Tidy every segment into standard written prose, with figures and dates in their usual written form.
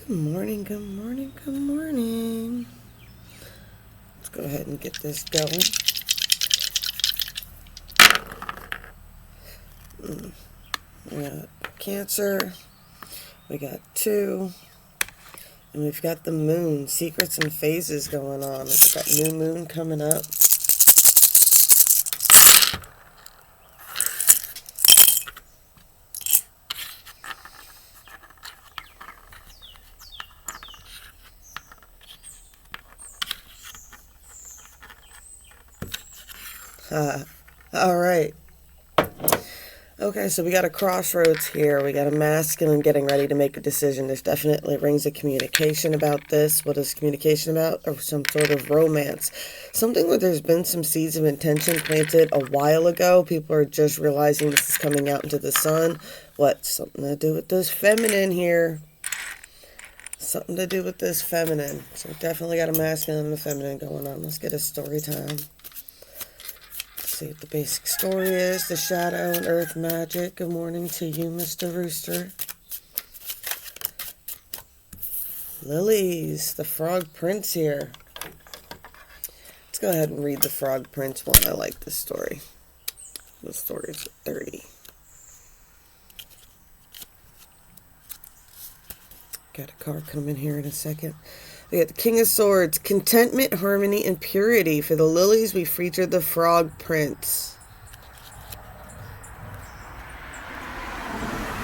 Good morning, good morning, good morning. Let's go ahead and get this going. We got Cancer, we got 2, and we've got the moon, secrets and phases going on. It's got new moon coming up. All right. Okay, so we got a crossroads here. We got a masculine getting ready to make a decision. There's definitely rings of communication about this. What is communication about? Or some sort of romance. Something where there's been some seeds of intention planted a while ago. People are just realizing this is coming out into the sun. What? Something to do with this feminine here. Something to do with this feminine. So definitely got a masculine and a feminine going on. Let's get a story time. See what the basic story is. The shadow and earth magic. Good morning to you, Mr. Rooster. Lilies, the frog prince here. Let's go ahead and read the frog prince one. I like this story. The story's 30. Got a card coming here in a second. We got the King of Swords, contentment, harmony, and purity. For the lilies, we featured the Frog Prince.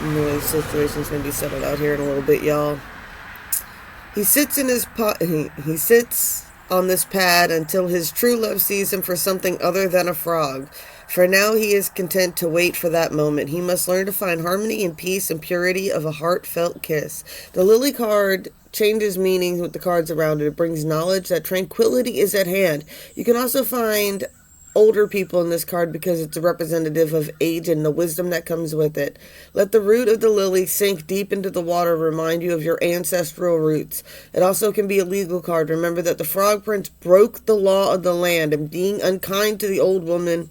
The situation's gonna be settled out here in a little bit, y'all. He sits in his he sits on this pad until his true love sees him for something other than a frog. For now, he is content to wait for that moment. He must learn to find harmony and peace and purity of a heartfelt kiss. The lily card changes meaning with the cards around it. It brings knowledge that tranquility is at hand. You can also find older people in this card because it's a representative of age and the wisdom that comes with it. Let the root of the lily sink deep into the water, remind you of your ancestral roots. It also can be a legal card. Remember that the Frog Prince broke the law of the land and being unkind to the old woman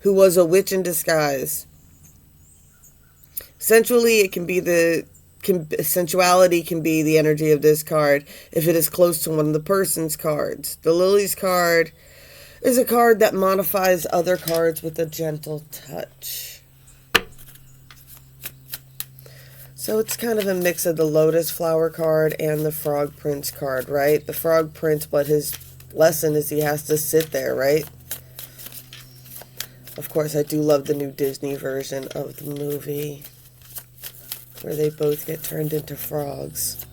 who was a witch in disguise. Sensuality can be the energy of this card if it is close to one of the person's cards. The Lily's card is a card that modifies other cards with a gentle touch. So it's kind of a mix of the Lotus Flower card and the Frog Prince card, right? The Frog Prince, what his lesson is, he has to sit there, right? Of course, I do love the new Disney version of the movie where they both get turned into frogs.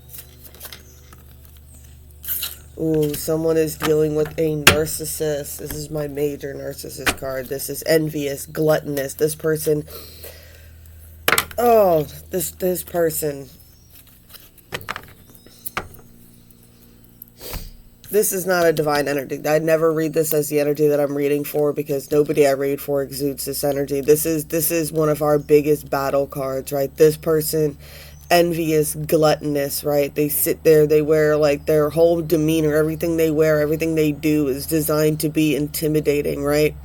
Ooh, someone is dealing with a narcissist. This is my major narcissist card. This is envious, gluttonous. This person, this person. This is not a divine energy. I'd never read this as the energy that I'm reading for because nobody I read for exudes this energy. This is one of our biggest battle cards, right? This person, envious, gluttonous, right? They sit there, they wear like their whole demeanor, everything they wear, everything they do is designed to be intimidating, right?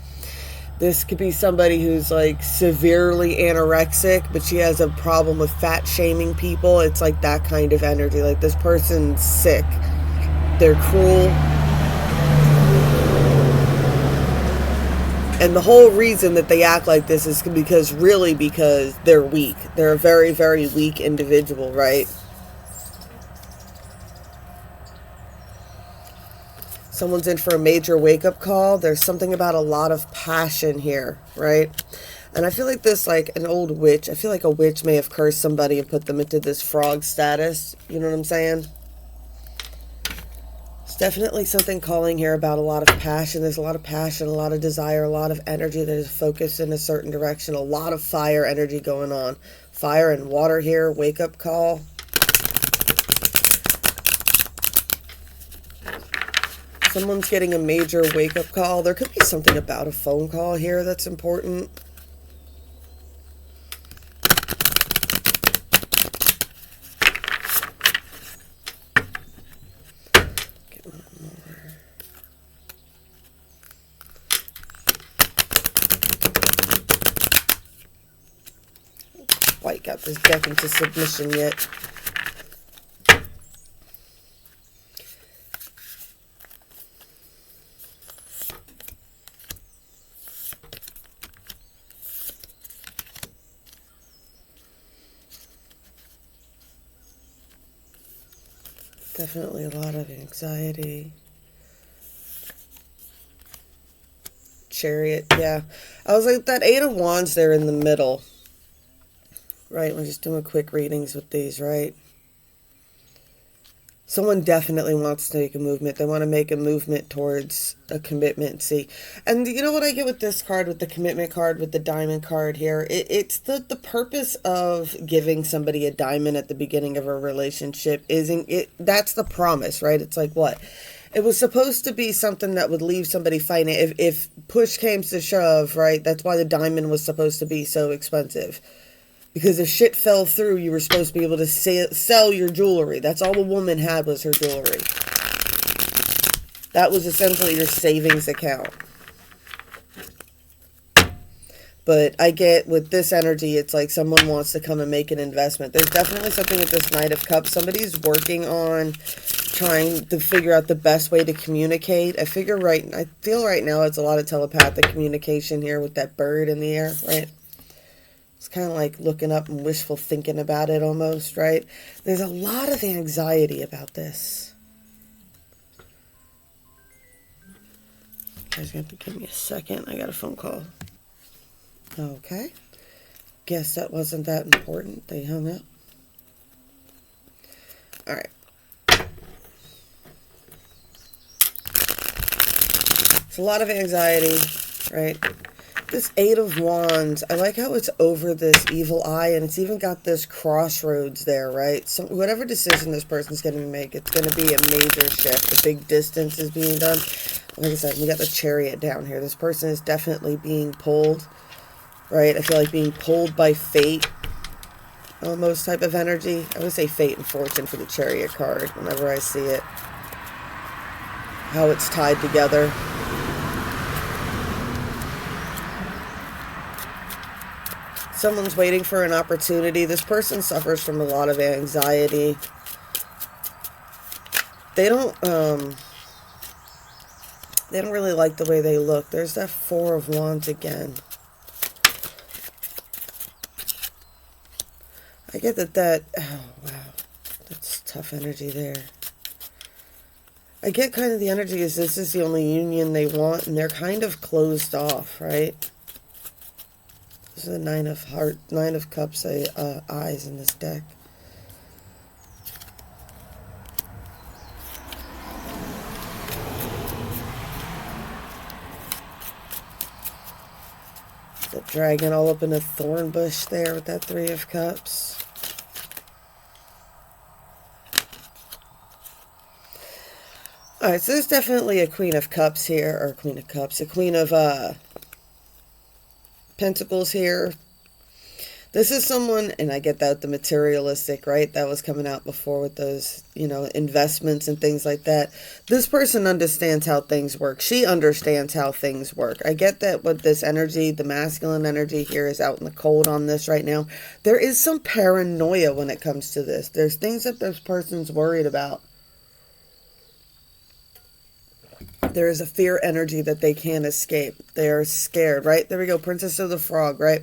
This could be somebody who's like severely anorexic, but she has a problem with fat shaming people. It's like that kind of energy. Like this person's sick. They're cruel. And the whole reason that they act like this is because they're weak. They're a very, very weak individual, right? Someone's in for a major wake-up call. There's something about a lot of passion here, right? And I feel like this, like an old witch. I feel like a witch may have cursed somebody and put them into this frog status. You know what I'm saying? Definitely something calling here about a lot of passion. There's a lot of passion, a lot of desire, a lot of energy that is focused in a certain direction. A lot of fire energy going on. Fire and water here. Wake up call. Someone's getting a major wake up call. There could be something about a phone call here that's important. White got this deck into submission yet. Definitely a lot of anxiety. Chariot, yeah. I was like, that Eight of Wands there in the middle. Right, we're just doing quick readings with these, right? Someone definitely wants to make a movement. They want to make a movement towards a commitment. See, and you know what I get with this card, with the commitment card, with the diamond card here? It's the purpose of giving somebody a diamond at the beginning of a relationship isn't it? That's the promise, right? It's like what? It was supposed to be something that would leave somebody fighting. If push came to shove, right? That's why the diamond was supposed to be so expensive. Because if shit fell through, you were supposed to be able to sell your jewelry. That's all the woman had, was her jewelry. That was essentially your savings account. But I get with this energy, it's like someone wants to come and make an investment. There's definitely something with this Knight of Cups. Somebody's working on trying to figure out the best way to communicate. I feel right now it's a lot of telepathic communication here with that bird in the air, right? It's kind of like looking up and wishful thinking about it almost, right? There's a lot of anxiety about this. You guys have to give me a second. I got a phone call. Okay. Guess that wasn't that important. They hung up. All right. It's a lot of anxiety, right? This Eight of Wands, I like how it's over this evil eye, and it's even got this crossroads there, right? So whatever decision this person's going to make, it's going to be a major shift. A big distance is being done. Like I said, we got the Chariot down here. This person is definitely being pulled, right? I feel like being pulled by fate, almost type of energy. I would say fate and fortune for the Chariot card whenever I see it. How it's tied together. Someone's waiting for an opportunity. This person suffers from a lot of anxiety. They don't really like the way they look. There's that Four of Wands again. I get oh wow, that's tough energy there. I get kind of the energy is this is the only union they want, and they're kind of closed off, right? This is the Nine of Cups, eyes in this deck. The dragon all up in a thorn bush there with that Three of Cups. Alright, so there's definitely a Queen of Cups here, or Queen of Cups, a Queen of Pentacles here. This is someone, and I get that the materialistic, right? That was coming out before with those, investments and things like that. This person understands how things work. She understands how things work. I get that with this energy, the masculine energy here is out in the cold on this right now. There is some paranoia when it comes to this. There's things that this person's worried about. There is a fear energy that they can't escape. They are scared, right? There we go, Princess of the Frog, right?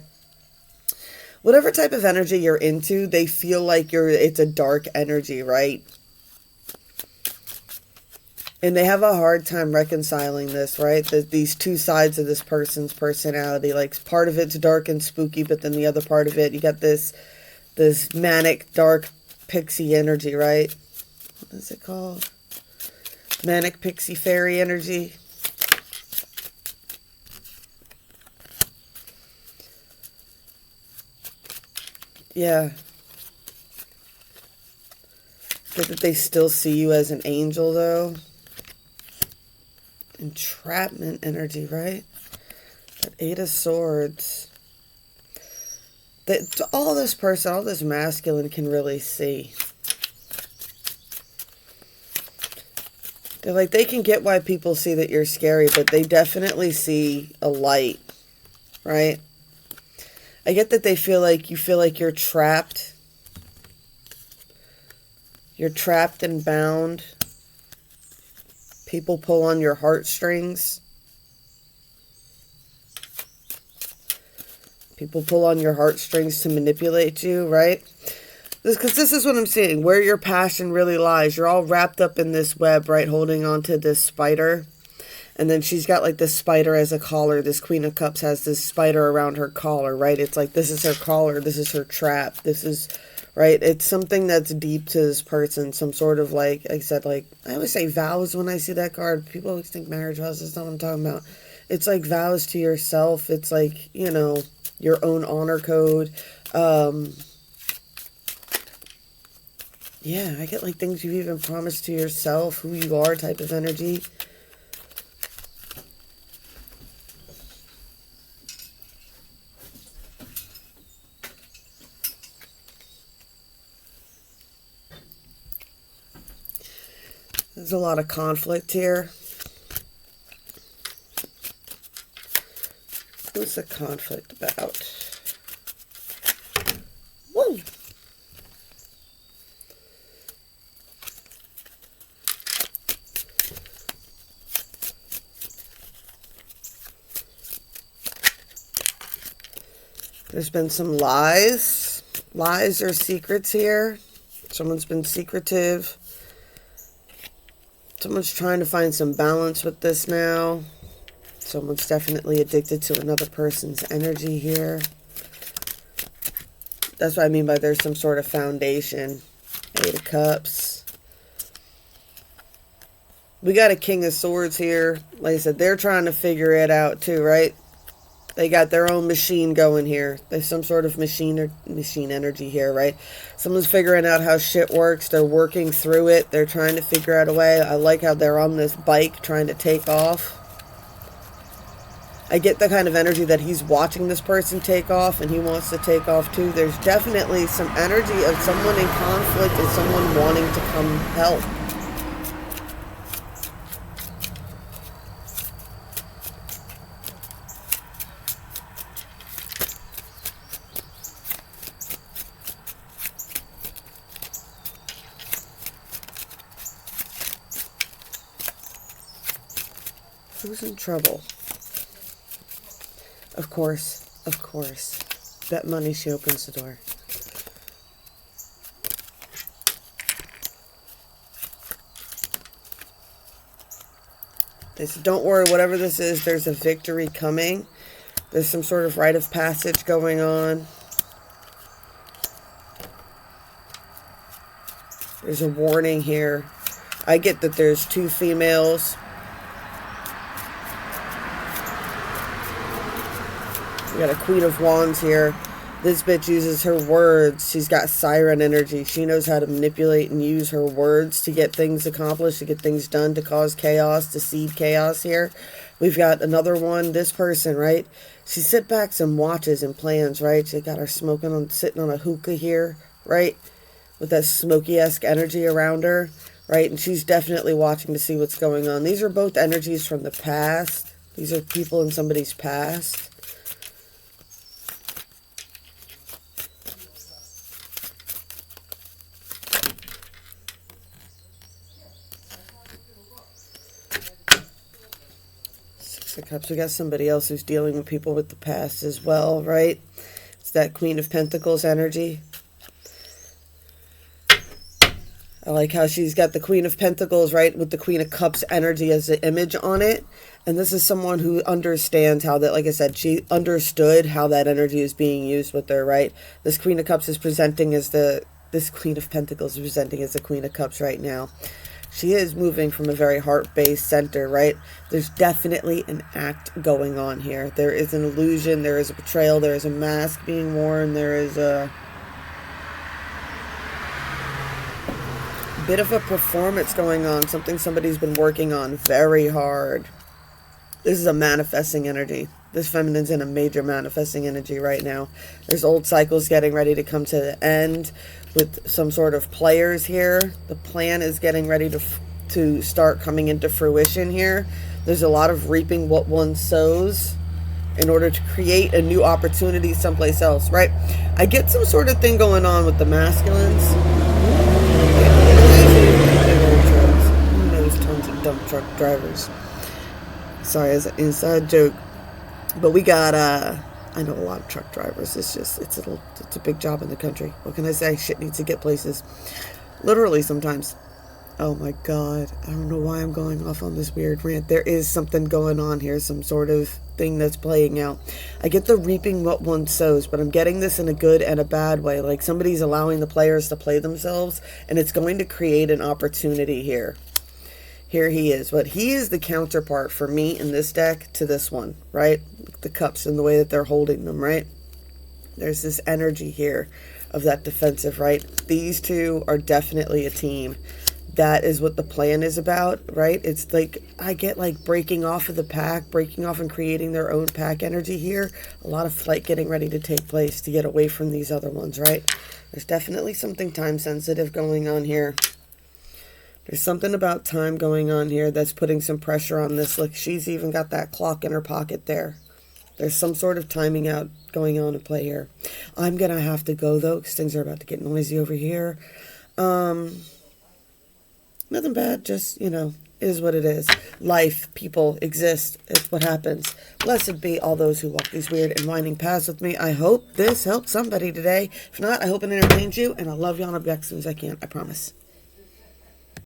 Whatever type of energy you're into, they feel like it's a dark energy, right? And they have a hard time reconciling this, right? These two sides of this person's personality. Like, part of it's dark and spooky, but then the other part of it, you got this manic, dark, pixie energy, right? What is it called? Manic pixie fairy energy. Yeah. Good that they still see you as an angel, though. Entrapment energy, right? That Eight of Swords. All this masculine can really see. They're like, they can get why people see that you're scary, but they definitely see a light, right? I get that you feel like you're trapped. You're trapped and bound. People pull on your heartstrings. People pull on your heartstrings to manipulate you, right? Because this is what I'm seeing, where your passion really lies. You're all wrapped up in this web, right, holding on to this spider. And then she's got like this spider as a collar. This Queen of Cups has this spider around her collar, right? It's like this is her collar, this is her trap, this is, right? It's something that's deep to this person. Some sort of like I said, like I always say vows when I see that card. People always think marriage vows. That's not what I'm talking about. It's like vows to yourself. It's like, you know, your own honor code. Yeah, I get like things you've even promised to yourself, who you are type of energy. There's a lot of conflict here. What's the conflict about? Whoa! There's been some lies. Lies or secrets here. Someone's been secretive. Someone's trying to find some balance with this now. Someone's definitely addicted to another person's energy here. That's what I mean by there's some sort of foundation. 8 of Cups. We got a King of Swords here. Like I said, they're trying to figure it out too, right? They got their own machine going here. There's some sort of machine energy here, right? Someone's figuring out how shit works. They're working through it. They're trying to figure out a way. I like how they're on this bike trying to take off. I get the kind of energy that he's watching this person take off and he wants to take off too. There's definitely some energy of someone in conflict and someone wanting to come help. Who's in trouble? Of course, of course. Bet money she opens the door. They said, don't worry, whatever this is, there's a victory coming. There's some sort of rite of passage going on. There's a warning here. I get that there's 2 females. We got a Queen of Wands here. This bitch uses her words. She's got siren energy. She knows how to manipulate and use her words to get things accomplished, to get things done, to cause chaos, to seed chaos here. We've got another one, this person, right? She sits back and watches and plans, right? She got her sitting on a hookah here, right? With that smoky-esque energy around her, right? And she's definitely watching to see what's going on. These are both energies from the past. These are people in somebody's past. Cups. We got somebody else who's dealing with people with the past as well, right? It's that Queen of Pentacles energy. I like how she's got the Queen of Pentacles, right, with the Queen of Cups energy as the image on it. And this is someone who understands how that, like I said, she understood how that energy is being used with her, right? This Queen of Cups is presenting as this Queen of Pentacles is presenting as the Queen of Cups right now. She is moving from a very heart-based center, right? There's definitely an act going on here. There is an illusion. There is a betrayal. There is a mask being worn. There is a bit of a performance going on. Something somebody's been working on very hard. This is a manifesting energy. This feminine's in a major manifesting energy right now. There's old cycles getting ready to come to the end with some sort of players here. The plan is getting ready to start coming into fruition here. There's a lot of reaping what one sows in order to create a new opportunity someplace else, right? I get some sort of thing going on with the masculines. Who knows tons of dump truck drivers. Sorry, as an inside joke. But we got, I I know a lot of truck drivers. It's a big job in the country. What can I say? Shit needs to get places. Literally sometimes. Oh my God. I don't know why I'm going off on this weird rant. There is something going on here, some sort of thing that's playing out. I get the reaping what one sows, but I'm getting this in a good and a bad way. Like somebody's allowing the players to play themselves, and it's going to create an opportunity here. Here he is. But he is the counterpart for me in this deck to this one, right? The cups and the way that they're holding them, right? There's this energy here of that defensive, right? These two are definitely a team. That is what the plan is about, right? It's like, I get like breaking off of the pack, breaking off and creating their own pack energy here. A lot of flight getting ready to take place to get away from these other ones, right? There's definitely something time sensitive going on here. There's something about time going on here that's putting some pressure on this. Look, she's even got that clock in her pocket there. There's some sort of timing out going on in play here. I'm going to have to go, though, because things are about to get noisy over here. Nothing bad, just, is what it is. Life, people exist. It's what happens. Blessed be all those who walk these weird and winding paths with me. I hope this helped somebody today. If not, I hope it entertains you, and I'll love you on up as soon as I can. I promise.